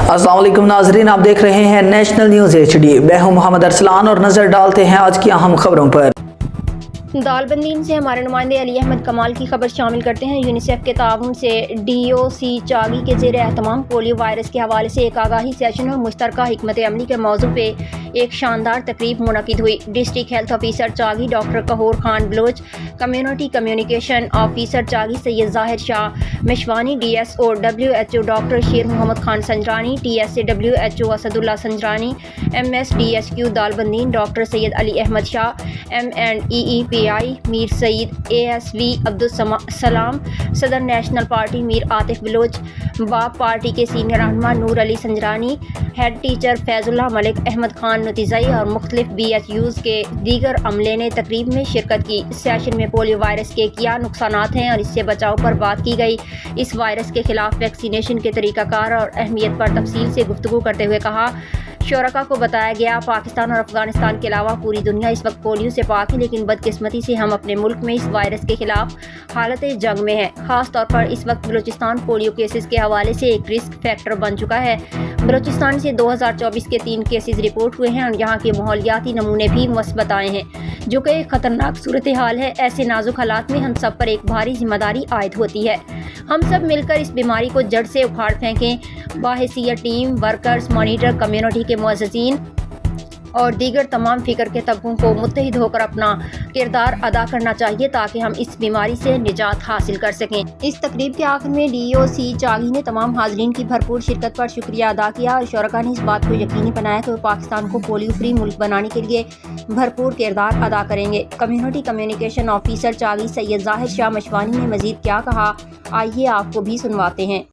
अस्सलाम वालेकुम नाजरीन, आप देख रहे हैं नेशनल न्यूज़ HD। मैं हूं मोहम्मद अरसलान और नजर डालते हैं आज की अहम खबरों पर। दालबंदीन से हमारे नुमाइंदे अली अहमद कमाल की खबर शामिल करते हैं। यूनिसेफ के ताउन से DOC चागी के ज़ेर एहतमाम पोलियो वायरस के हवाले से एक आगाही सेशन और मुश्तरका हिकमत अमली के मौजू पे एक शानदार तकरीब मुनक़िद हुई। District health officer Chagai doctor Qahoor Khan Baloch, community communication officer Chagai Syed Zahir Shah Mashwani, DSO WHO doctor Sher Mohammad Khan Sanjrani, TSA WHO Asadullah Sanjrani, MSDSQ Dalbandin doctor Syed Ali Ahmed Shah, MNEEPI Mir Saeed, ASV Abdul Salam, सदर national party Mir Atif Baloch, BAP party के सीनियर रहनुमा नूर अली संजरानी, हेड टीचर फैजुल्लाह मलिक, अहमद खान नतीज़ई और मुख्तलिफ BHUs के दीगर अमले ने तकरीब में शिरकत की। सेशन में पोलियो वायरस के क्या नुकसानात हैं और इससे बचाव पर बात की गई। इस वायरस के खिलाफ वैक्सीनेशन के तरीक़ाकार और अहमियत पर तफसील से गुफ्तगू करते हुए कहा, शोरका को बताया गया पाकिस्तान और अफगानिस्तान के अलावा पूरी दुनिया इस वक्त पोलियो से पाक है, लेकिन बदकिस्मती से हम अपने मुल्क में इस वायरस के खिलाफ हालत जंग में हैं। ख़ास तौर पर इस वक्त बलूचिस्तान पोलियो केसेस के हवाले से एक रिस्क फैक्टर बन चुका है। बलूचिस्तान से 2024 के 3 केसेस रिपोर्ट हुए हैं और यहाँ के माहौलियाती नमूने भी मुस्बत आए हैं, जो कि एक ख़तरनाक सूरत हाल है। ऐसे नाजुक हालात में हम सब पर एक भारी जिम्मेदारी आयद होती है। हम सब मिलकर इस बीमारी को जड़ से उखाड़ फेंकें। बाहैसियत टीम वर्कर्स, मॉनिटर, कम्युनिटी के मुअज़्ज़िज़ीन और दीगर तमाम फ़िक्र के तबकों को मुत्तहिद होकर अपना किरदार अदा करना चाहिए ताकि हम इस बीमारी से निजात हासिल कर सकें। इस तकरीब के आखिर में DOC चागी ने तमाम हाज़रीन की भरपूर शिरकत पर शुक्रिया अदा किया और शोरका ने इस बात को यकीनी बनाया कि वो पाकिस्तान को पोलियो फ्री मुल्क बनाने के लिए भरपूर किरदार अदा करेंगे। Community communication officer Chagai Syed Zahir Shah Mashwani ने मज़ीद क्या कहा, आइए आपको भी सुनवाते हैं।